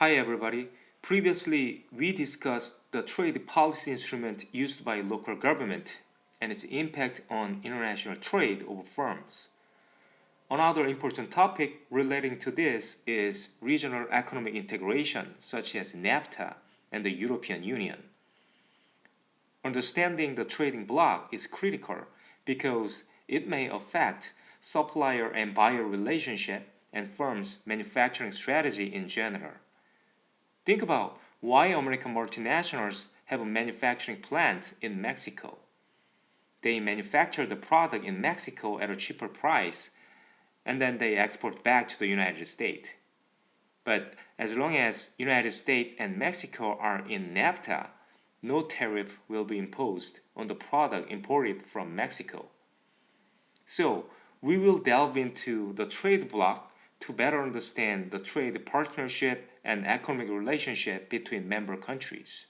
Hi everybody. Previously, we discussed the trade policy instrument used by local government and its impact on international trade of firms. Another important topic relating to this is regional economic integration such as NAFTA and the European Union. Understanding the trading bloc is critical because it may affect supplier and buyer relationship and firms' manufacturing strategy in general. Think about why American multinationals have a manufacturing plant in Mexico. They manufacture the product in Mexico at a cheaper price and then they export back to the United States. But as long as United States and Mexico are in NAFTA, no tariff will be imposed on the product imported from Mexico. So, we will delve into the trade bloc to better understand the trade partnership and economic relationship between member countries.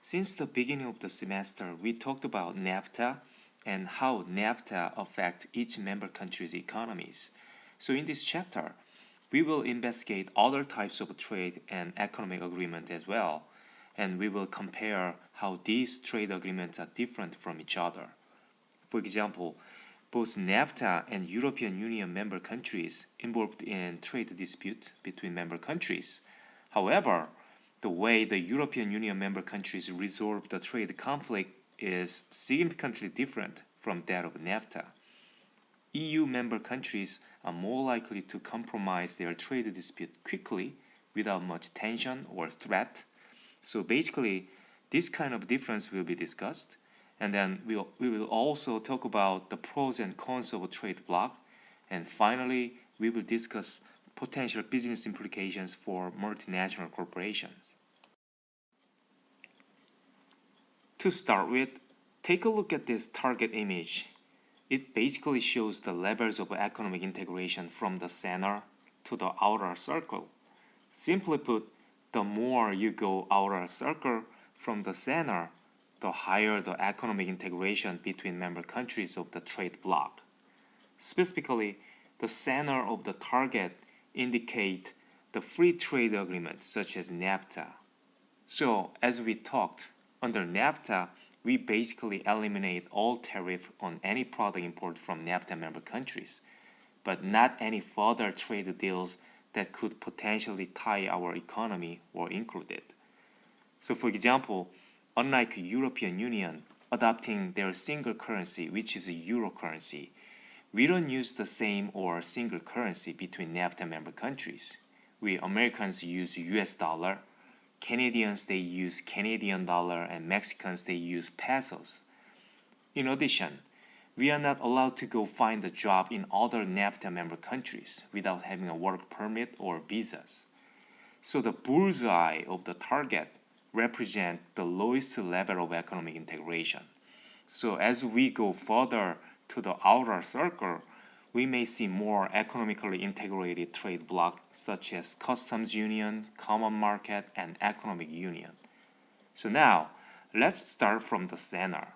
Since the beginning of the semester, we talked about NAFTA and how NAFTA affects each member country's economies. So in this chapter, we will investigate other types of trade and economic agreement as well, and we will compare how these trade agreements are different from each other. For example, both NAFTA and European Union member countries involved in trade disputes between member countries. However, the way the European Union member countries resolve the trade conflict is significantly different from that of NAFTA. EU member countries are more likely to compromise their trade dispute quickly without much tension or threat. So basically, this kind of difference will be discussed. And then we will also talk about the pros and cons of a trade bloc. And finally, we will discuss potential business implications for multinational corporations. To start with, take a look at this target image. It basically shows the levels of economic integration from the center to the outer circle. Simply put, the more you go outer circle from the center, the higher the economic integration between member countries of the trade bloc. Specifically, the center of the target indicate the free trade agreements such as NAFTA. So, as we talked, under NAFTA, we basically eliminate all tariff on any product import from NAFTA member countries, but not any further trade deals that could potentially tie our economy or include it. So for example, unlike European Union adopting their single currency, which is a euro currency, we don't use the same or single currency between NAFTA member countries. We Americans use US dollar, Canadians they use Canadian dollar, and Mexicans they use pesos. In addition, we are not allowed to go find a job in other NAFTA member countries without having a work permit or visas. So the bullseye of the target represent the lowest level of economic integration. So as we go further to the outer circle, we may see more economically integrated trade blocs such as customs union, common market, and economic union. So now, let's start from the center.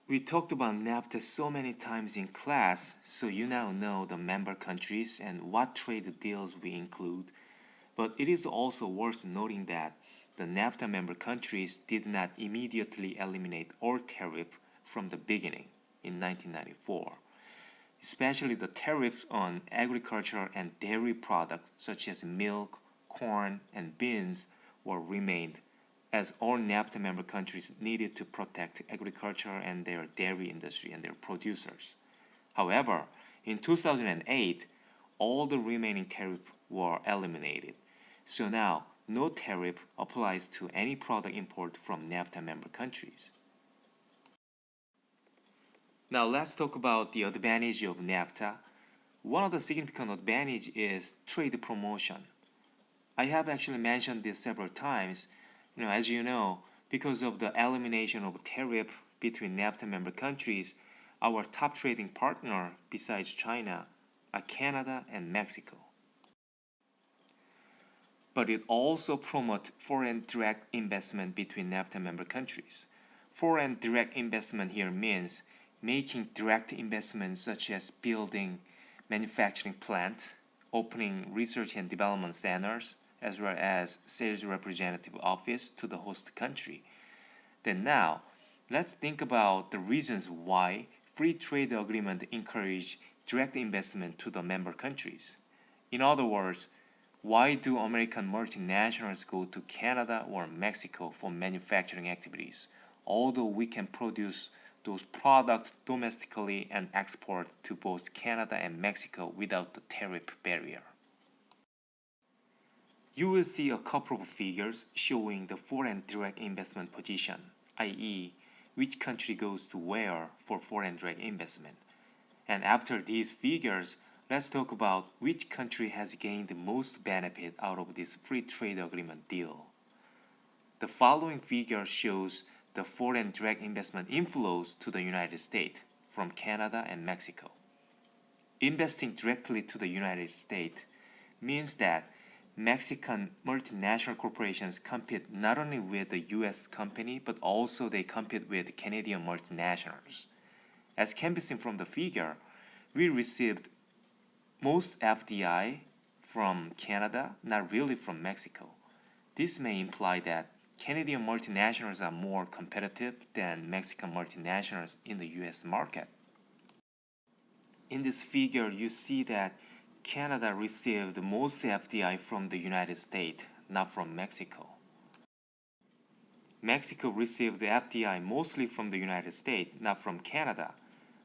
We talked about NAFTA so many times in class, so you now know the member countries and what trade deals we include. But it is also worth noting that the NAFTA member countries did not immediately eliminate all tariff from the beginning in 1994. Especially the tariffs on agriculture and dairy products such as milk, corn, and beans were remained as all NAFTA member countries needed to protect agriculture and their dairy industry and their producers. However, in 2008, all the remaining tariffs were eliminated. So now, no tariff applies to any product import from NAFTA member countries. Now let's talk about the advantage of NAFTA. One of the significant advantage is trade promotion. I have actually mentioned this several times. As you know, because of the elimination of tariff between NAFTA member countries, our top trading partner besides China are Canada and Mexico. But it also promotes foreign direct investment between NAFTA member countries. Foreign direct investment here means making direct investments such as building manufacturing plant, opening research and development centers, as well as sales representative office to the host country. Then now, let's think about the reasons why free trade agreement encourage direct investment to the member countries. In other words, why do American multinationals go to Canada or Mexico for manufacturing activities, although we can produce those products domestically and export to both Canada and Mexico without the tariff barrier? You will see a couple of figures showing the foreign direct investment position, i.e., which country goes to where for foreign direct investment. And after these figures, let's talk about which country has gained the most benefit out of this free trade agreement deal. The following figure shows the foreign direct investment inflows to the United States from Canada and Mexico. Investing directly to the United States means that Mexican multinational corporations compete not only with the US company, but also they compete with Canadian multinationals. As can be seen from the figure, we received most FDI from Canada, not really from Mexico. This may imply that Canadian multinationals are more competitive than Mexican multinationals in the US market. In this figure, you see that Canada received most FDI from the United States, not from Mexico. Mexico received the FDI mostly from the United States, not from Canada.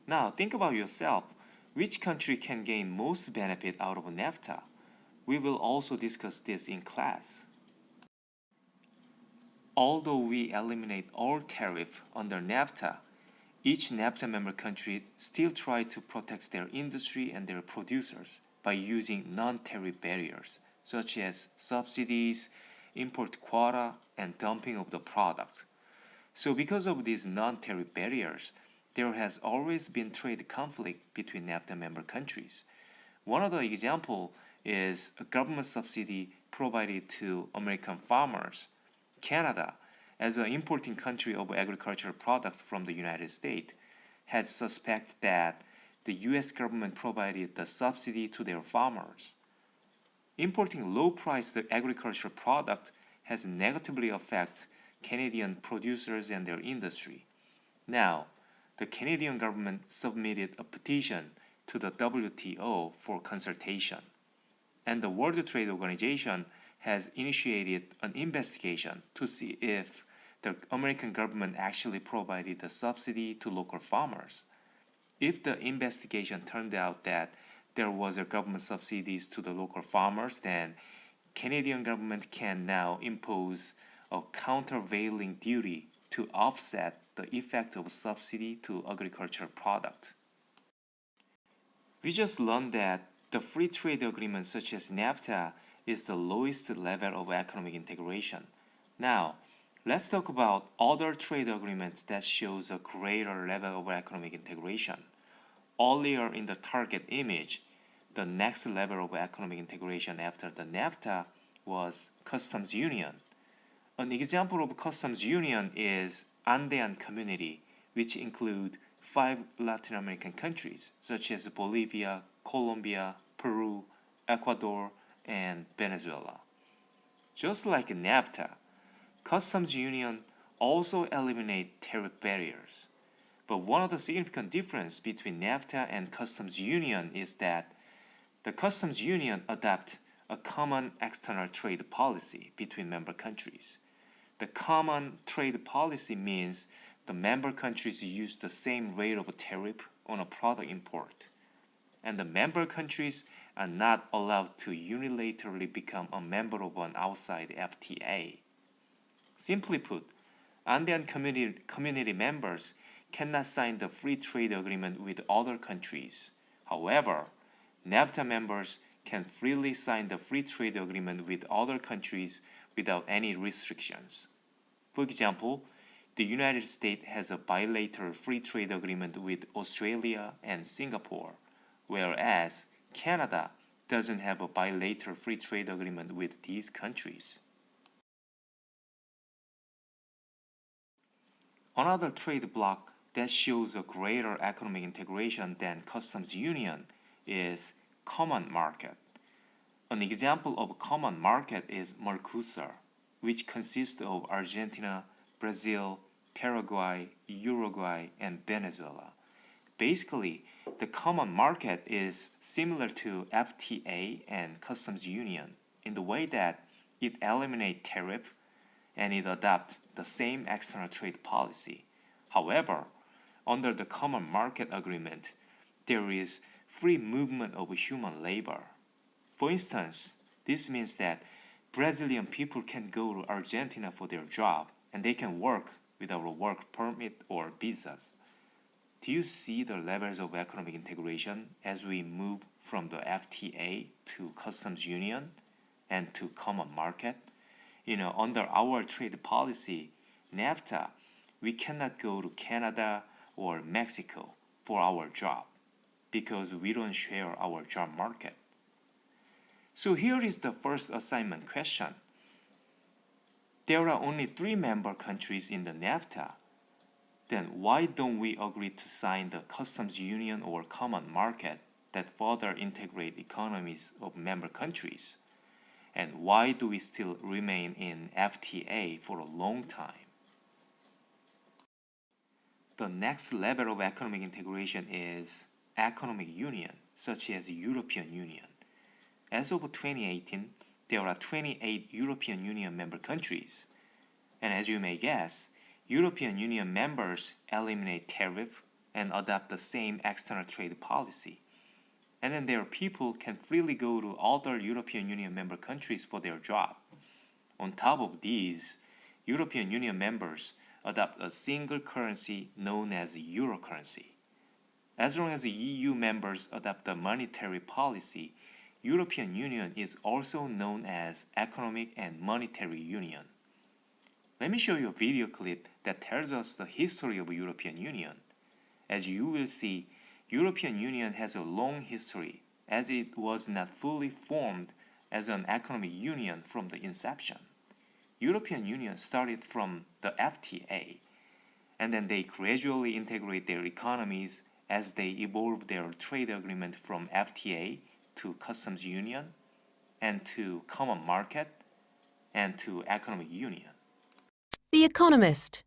Now, think about yourself. Which country can gain most benefit out of NAFTA? We will also discuss this in class. Although we eliminate all tariff under NAFTA, each NAFTA member country still try to protect their industry and their producers by using non-tariff barriers, such as subsidies, import quota, and dumping of the products. So because of these non-tariff barriers, there has always been trade conflict between NAFTA member countries. One of the examples is a government subsidy provided to American farmers. Canada, as an importing country of agricultural products from the United States, has suspected that the US government provided the subsidy to their farmers. Importing low-priced agricultural product has negatively affected Canadian producers and their industry. Now, the Canadian government submitted a petition to the WTO for consultation, and the World Trade Organization has initiated an investigation to see if the American government actually provided the subsidy to local farmers. If the investigation turned out that there was a government subsidies to the local farmers, then Canadian government can now impose a countervailing duty to offset the effect of subsidy to agricultural product. We just learned that the free trade agreement such as NAFTA is the lowest level of economic integration. Now, let's talk about other trade agreements that shows a greater level of economic integration. Earlier in the target image, the next level of economic integration after the NAFTA was customs union. An example of customs union is Andean Community, which include 5 Latin American countries such as Bolivia, Colombia, Peru, Ecuador, and Venezuela. Just like NAFTA, customs union also eliminate tariff barriers. But one of the significant differences between NAFTA and customs union is that the customs union adopt a common external trade policy between member countries. The common trade policy means the member countries use the same rate of tariff on a product import, and the member countries are not allowed to unilaterally become a member of an outside FTA. Simply put, Andean community members cannot sign the free trade agreement with other countries. However, NAFTA members can freely sign the free trade agreement with other countries without any restrictions. For example, the United States has a bilateral free trade agreement with Australia and Singapore, whereas Canada doesn't have a bilateral free trade agreement with these countries. Another trade bloc that shows a greater economic integration than customs union is common market. An example of a common market is Mercosur, which consists of Argentina, Brazil, Paraguay, Uruguay, and Venezuela. Basically, the common market is similar to FTA and customs union in the way that it eliminates tariff and it adopts the same external trade policy. However, under the common market agreement, there is free movement of human labor. For instance, this means that Brazilian people can go to Argentina for their job and they can work without a work permit or visas. Do you see the levels of economic integration as we move from the FTA to customs union and to common market? Under our trade policy, NAFTA, we cannot go to Canada or Mexico for our job because we don't share our job market. So here is the first assignment question. There are only 3 member countries in the NAFTA. Then why don't we agree to sign the customs union or common market that further integrate economies of member countries? And why do we still remain in FTA for a long time? The next level of economic integration is economic union, such as European Union. As of 2018, there are 28 European Union member countries. And as you may guess, European Union members eliminate tariff and adopt the same external trade policy. And then their people can freely go to other European Union member countries for their job. On top of these, European Union members adopt a single currency known as euro currency. As long as the EU members adopt a monetary policy, European Union is also known as Economic and Monetary Union. Let me show you a video clip that tells us the history of European Union. As you will see, European Union has a long history as it was not fully formed as an economic union from the inception. European Union started from the FTA, and then they gradually integrate their economies as they evolve their trade agreement from FTA to customs union and to common market and to economic union. The Economist.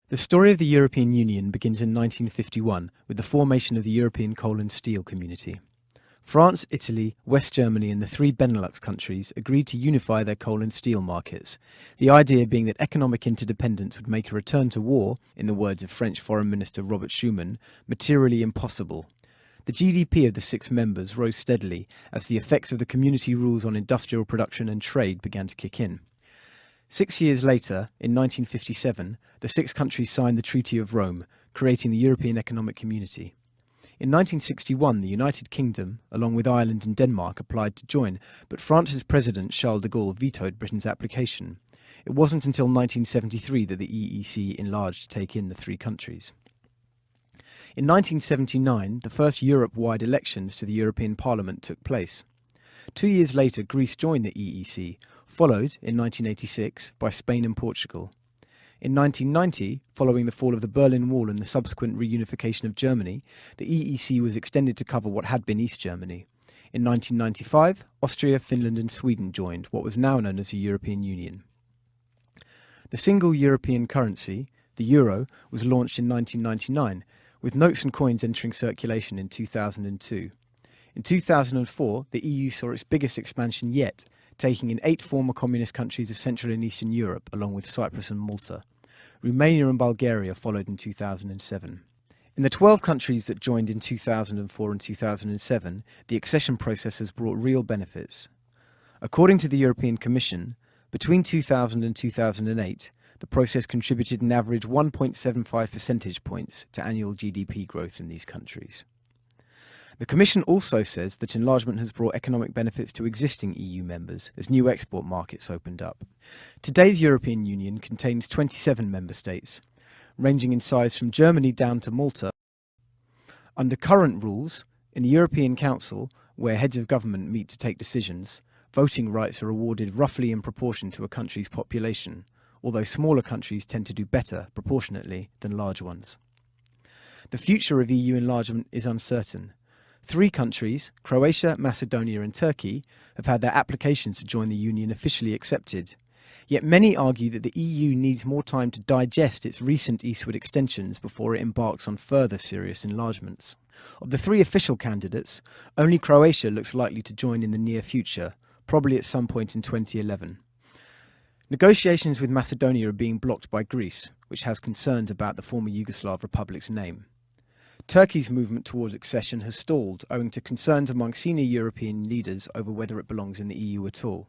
The story of the European Union begins in 1951 with the formation of the European Coal and Steel Community. France, Italy, West Germany and the 3 Benelux countries agreed to unify their coal and steel markets, the idea being that economic interdependence would make a return to war, in the words of French Foreign Minister Robert Schuman, materially impossible. The GDP of the 6 members rose steadily as the effects of the community rules on industrial production and trade began to kick in. 6 years later, in 1957, the 6 countries signed the Treaty of Rome, creating the European Economic Community. In 1961, the United Kingdom, along with Ireland and Denmark, applied to join, but France's President Charles de Gaulle vetoed Britain's application. It wasn't until 1973 that the EEC enlarged to take in the 3 countries. In 1979, the first Europe-wide elections to the European Parliament took place. 2 years later, Greece joined the EEC, followed in 1986 by Spain and Portugal. In 1990, following the fall of the Berlin Wall and the subsequent reunification of Germany, the EEC was extended to cover what had been East Germany. In 1995, Austria, Finland and Sweden joined what was now known as the European Union. The single European currency, the euro, was launched in 1999, with notes and coins entering circulation in 2002. In 2004, the EU saw its biggest expansion yet, taking in 8 former communist countries of Central and Eastern Europe, along with Cyprus and Malta. Romania and Bulgaria followed in 2007. In the 12 countries that joined in 2004 and 2007, the accession process has brought real benefits. According to the European Commission, between 2000 and 2008, the process contributed an average 1.75 percentage points to annual GDP growth in these countries. The Commission also says that enlargement has brought economic benefits to existing EU members as new export markets opened up. Today's European Union contains 27 member states, ranging in size from Germany down to Malta. Under current rules, in the European Council, where heads of government meet to take decisions, voting rights are awarded roughly in proportion to a country's population, although smaller countries tend to do better proportionately than large ones. The future of EU enlargement is uncertain. 3 countries, Croatia, Macedonia and Turkey, have had their applications to join the Union officially accepted. Yet many argue that the EU needs more time to digest its recent eastward extensions before it embarks on further serious enlargements. Of the 3 official candidates, only Croatia looks likely to join in the near future, probably at some point in 2011. Negotiations with Macedonia are being blocked by Greece, which has concerns about the former Yugoslav republic's name. Turkey's movement towards accession has stalled owing to concerns among senior European leaders over whether it belongs in the EU at all.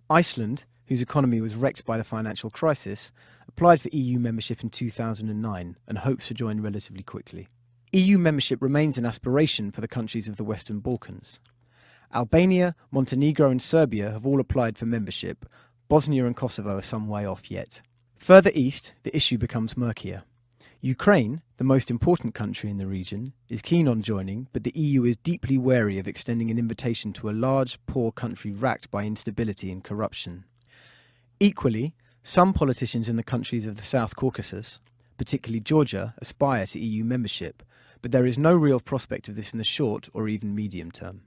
Iceland, whose economy was wrecked by the financial crisis, applied for EU membership in 2009 and hopes to join relatively quickly. EU membership remains an aspiration for the countries of the Western Balkans. Albania, Montenegro and Serbia have all applied for membership. Bosnia and Kosovo are some way off yet. Further east, the issue becomes murkier. Ukraine, the most important country in the region, is keen on joining, but the EU is deeply wary of extending an invitation to a large, poor country racked by instability and corruption. Equally, some politicians in the countries of the South Caucasus, particularly Georgia, aspire to EU membership, but there is no real prospect of this in the short or even medium term.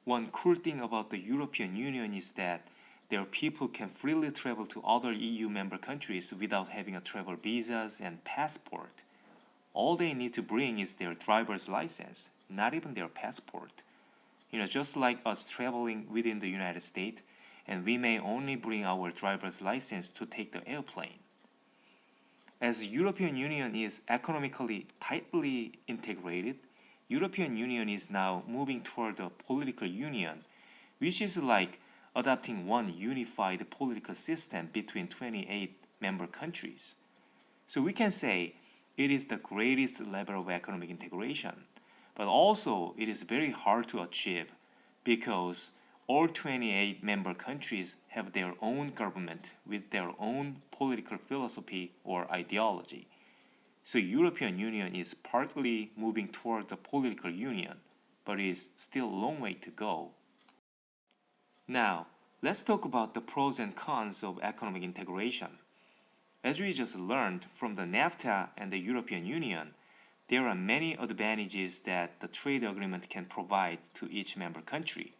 One cool thing about the European Union is that their people can freely travel to other EU member countries without having a travel visas and passport. All they need to bring is their driver's license, not even their passport. Just like us traveling within the United States, and we may only bring our driver's license to take the airplane. As the European Union is economically tightly integrated, European Union is now moving toward a political union, which is like adopting one unified political system between 28 member countries. So we can say it is the greatest level of economic integration, but also it is very hard to achieve because all 28 member countries have their own government with their own political philosophy or ideology. So European Union is partly moving toward the political union, but it is still a long way to go. Now, let's talk about the pros and cons of economic integration. As we just learned from the NAFTA and the European Union, there are many advantages that the trade agreement can provide to each member country.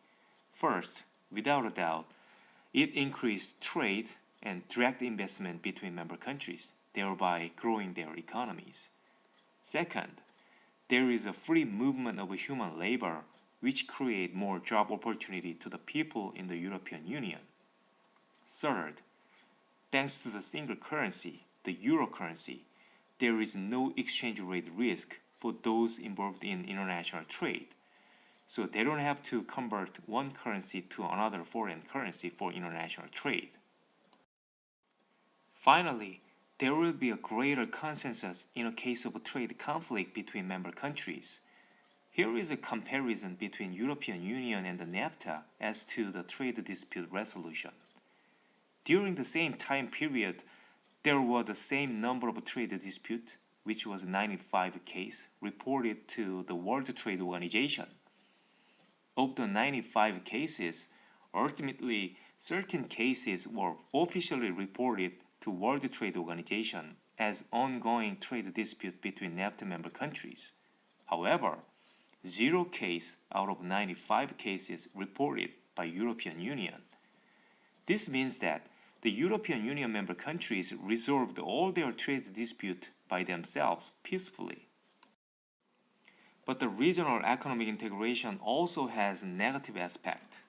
First, without a doubt, it increases trade and direct investment between member countries, thereby growing their economies. Second, there is a free movement of human labor, which create more job opportunity to the people in the European Union. Third, thanks to the single currency, the euro currency, there is no exchange rate risk for those involved in international trade. So they don't have to convert one currency to another foreign currency for international trade. Finally, there will be a greater consensus in a case of a trade conflict between member countries. Here is a comparison between European Union and the NAFTA as to the trade dispute resolution. During the same time period, there were the same number of trade disputes, which was 95 cases, reported to the World Trade Organization. Of the 95 cases, ultimately, certain cases were officially reported to World Trade Organization as ongoing trade dispute between NAFTA member countries. However, 0 case out of 95 cases reported by European Union. This means that the European Union member countries resolved all their trade disputes by themselves peacefully. But the regional economic integration also has a negative aspect.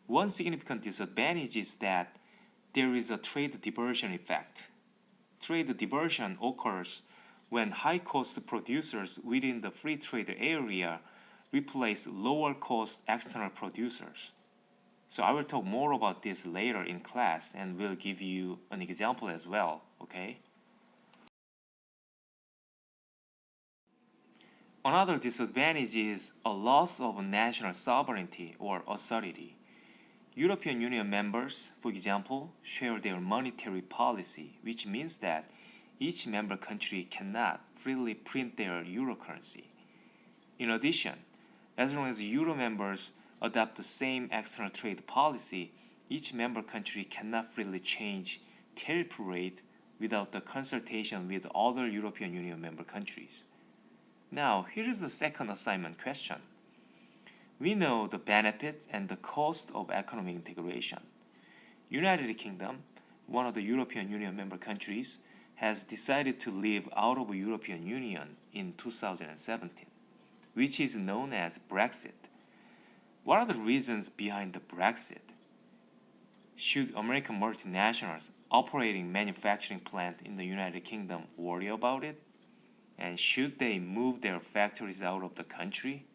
One significant disadvantage is that there is a trade diversion effect. Trade diversion occurs when high-cost producers within the free trade area replace lower-cost external producers. So I will talk more about this later in class and will give you an example as well, okay? Another disadvantage is a loss of national sovereignty or authority. European Union members, for example, share their monetary policy, which means that each member country cannot freely print their euro currency. In addition, as long as euro members adopt the same external trade policy, each member country cannot freely change tariff rate without the consultation with other European Union member countries. Now, here is the second assignment question. We know the benefits and the cost of economic integration. United Kingdom, one of the European Union member countries, has decided to leave out of the European Union in 2017, which is known as Brexit. What are the reasons behind the Brexit? Should American multinationals operating manufacturing plant in the United Kingdom worry about it? And should they move their factories out of the country?